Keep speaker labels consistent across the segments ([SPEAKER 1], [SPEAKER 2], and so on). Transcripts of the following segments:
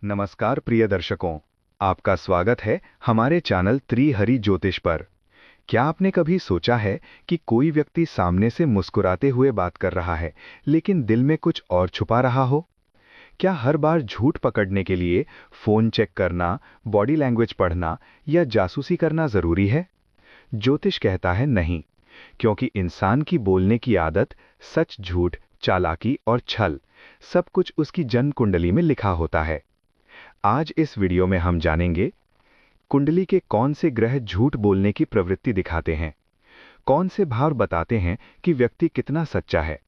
[SPEAKER 1] नमस्कार प्रिय दर्शकों, आपका स्वागत है हमारे चैनल त्रिहरि ज्योतिष पर। क्या आपने कभी सोचा है कि कोई व्यक्ति सामने से मुस्कुराते हुए बात कर रहा है, लेकिन दिल में कुछ और छुपा रहा हो? क्या हर बार झूठ पकड़ने के लिए फोन चेक करना, बॉडी लैंग्वेज पढ़ना या जासूसी करना जरूरी है? ज्योतिष कहता है नहीं, क्योंकि इंसान की बोलने की आदत, सच झूठ, चालाकी और छल, सब कुछ उसकी जन्म कुंडली में लिखा होता है। आज इस वीडियो में हम जानेंगे कुंडली के कौन से ग्रह झूठ बोलने की प्रवृत्ति दिखाते हैं, कौन से भाव बताते हैं कि व्यक्ति कितना सच्चा है,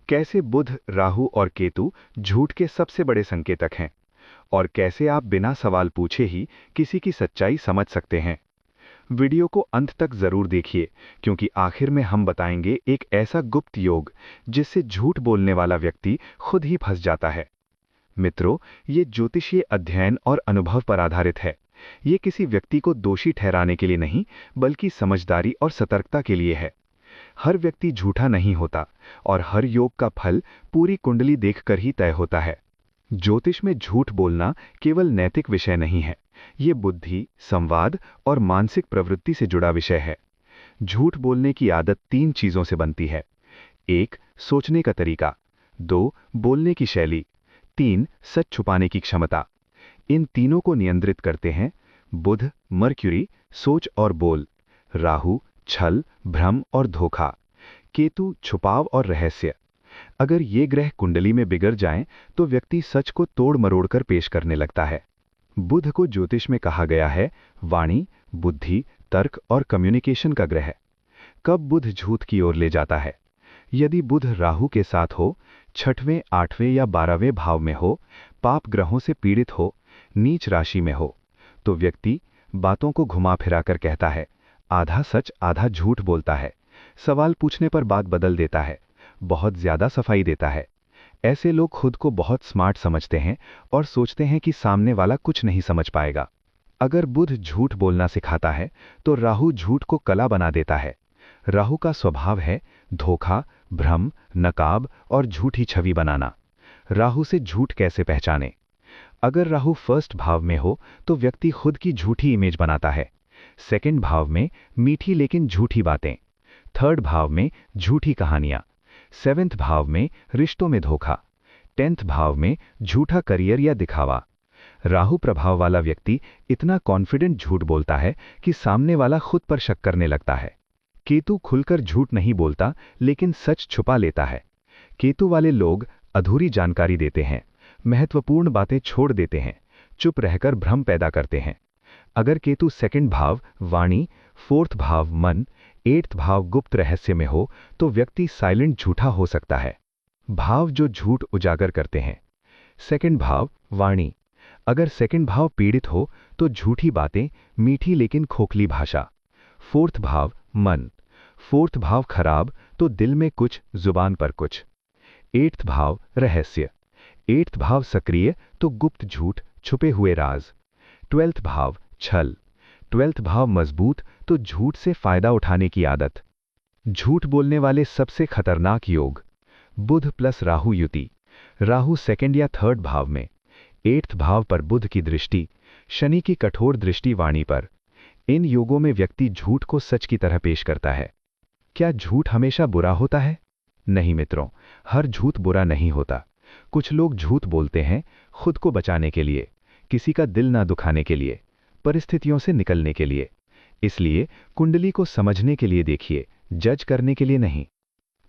[SPEAKER 1] कैसे बुध, राहु और केतु झूठ के सबसे बड़े संकेतक हैं, और कैसे आप बिना सवाल पूछे ही किसी की सच्चाई समझ सकते हैं। वीडियो को अंत तक जरूर देखिए, क्योंकि आखिर में हम बताएंगे एक ऐसा गुप्त योग जिससे झूठ बोलने वाला व्यक्ति खुद ही फंस जाता है। मित्रों, ये ज्योतिषीय अध्ययन और अनुभव पर आधारित है। ये किसी व्यक्ति को दोषी ठहराने के लिए नहीं, बल्कि समझदारी और सतर्कता के लिए है। हर व्यक्ति झूठा नहीं होता, और हर योग का फल पूरी कुंडली देखकर ही तय होता है। ज्योतिष में झूठ बोलना केवल नैतिक विषय नहीं है, ये बुद्धि, संवाद और मानसिक प्रवृत्ति से जुड़ा विषय है। झूठ बोलने की आदत तीन चीजों से बनती है: 1. सोचने का तरीका, 2. बोलने की शैली, 3. सच छुपाने की क्षमता। इन तीनों को नियंत्रित करते हैं बुध, मर्क्यूरी, सोच और बोल; राहु, छल, भ्रम और धोखा; केतु, छुपाव और रहस्य। अगर ये ग्रह कुंडली में बिगड़ जाएं, तो व्यक्ति सच को तोड़ मरोड़ कर पेश करने लगता है। बुध को ज्योतिष में कहा गया है वाणी, बुद्धि, तर्क और कम्युनिकेशन का ग्रह। कब बुध झूठ की ओर ले जाता है? यदि बुध राहु के साथ हो, छठवें, आठवें या 12वें भाव में हो, पाप ग्रहों से पीड़ित हो, नीच राशि में हो, तो व्यक्ति बातों को घुमा फिरा कर कहता है, आधा सच आधा झूठ बोलता है, सवाल पूछने पर बात बदल देता है, बहुत ज्यादा सफाई देता है। ऐसे लोग खुद को बहुत स्मार्ट समझते हैं और सोचते हैं कि सामने वाला कुछ नहीं समझ पाएगा। अगर बुध झूठ बोलना सिखाता है, तो राहु झूठ को कला बना देता है। राहु का स्वभाव है धोखा, भ्रम, नकाब और झूठी छवि बनाना। राहु से झूठ कैसे पहचाने? अगर राहु फर्स्ट भाव में हो, तो व्यक्ति खुद की झूठी इमेज बनाता है। सेकंड भाव में मीठी लेकिन झूठी बातें, थर्ड भाव में झूठी कहानियां, सेवेंथ भाव में रिश्तों में धोखा, 10th भाव में झूठा करियर या दिखावा। राहु प्रभाव वाला व्यक्ति इतना कॉन्फिडेंट झूठ बोलता है कि सामने वाला खुद पर शक करने लगता है। केतु खुलकर झूठ नहीं बोलता, लेकिन सच छुपा लेता है। केतु वाले लोग अधूरी जानकारी देते हैं, महत्वपूर्ण बातें छोड़ देते हैं, चुप रहकर भ्रम पैदा करते हैं। अगर केतु सेकंड भाव वाणी, फोर्थ भाव मन, 8th भाव गुप्त रहस्य में हो, तो व्यक्ति साइलेंट झूठा हो सकता है। भाव जो झूठ उजागर करते हैं: सेकंड भाव वाणी, अगर सेकंड भाव पीड़ित हो, तो झूठी बातें, मीठी लेकिन खोखली भाषा। फोर्थ भाव मन, फोर्थ भाव खराब, तो दिल में कुछ, जुबान पर कुछ। 8th भाव रहस्य, 8th भाव सक्रिय, तो गुप्त झूठ, छुपे हुए राज। 12th भाव छल, 12th भाव मजबूत, तो झूठ से फायदा उठाने की आदत। झूठ बोलने वाले सबसे खतरनाक योग: बुध प्लस राहु युति, राहु सेकंड या थर्ड भाव में, 8th भाव पर बुध की दृष्टि, शनि की कठोर दृष्टि वाणी पर। इन योगों में व्यक्ति झूठ को सच की तरह पेश करता है। क्या झूठ हमेशा बुरा होता है? नहीं मित्रों, हर झूठ बुरा नहीं होता। कुछ लोग झूठ बोलते हैं खुद को बचाने के लिए, किसी का दिल ना दुखाने के लिए, परिस्थितियों से निकलने के लिए। इसलिए कुंडली को समझने के लिए देखिए, जज करने के लिए नहीं।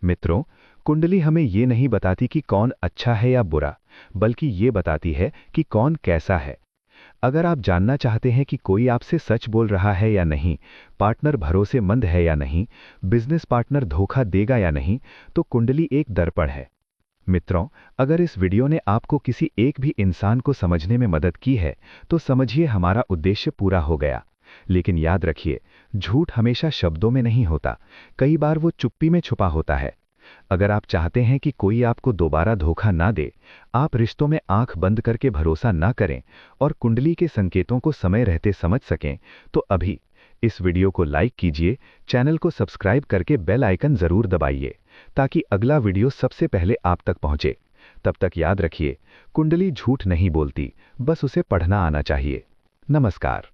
[SPEAKER 1] मित्रों, कुंडली हमें ये नहीं बताती कि कौन अच्छा है या बुरा, बल्कि ये बताती है कि कौन कैसा है। अगर आप जानना चाहते हैं कि कोई आपसे सच बोल रहा है या नहीं, पार्टनर भरोसेमंद है या नहीं, बिजनेस पार्टनर धोखा देगा या नहीं, तो कुंडली एक दर्पण है। मित्रों, अगर इस वीडियो ने आपको किसी एक भी इंसान को समझने में मदद की है, तो समझिए हमारा उद्देश्य पूरा हो गया। लेकिन याद रखिए, झूठ हमेशा शब्दों में नहीं होता, कई बार वो चुप्पी में छुपा होता है। अगर आप चाहते हैं कि कोई आपको दोबारा धोखा ना दे, आप रिश्तों में आंख बंद करके भरोसा ना करें और कुंडली के संकेतों को समय रहते समझ सकें, तो अभी इस वीडियो को लाइक कीजिए, चैनल को सब्सक्राइब करके बेल आइकन जरूर दबाइए, ताकि अगला वीडियो सबसे पहले आप तक पहुंचे। तब तक याद रखिए, कुंडली झूठ नहीं बोलती, बस उसे पढ़ना आना चाहिए। नमस्कार।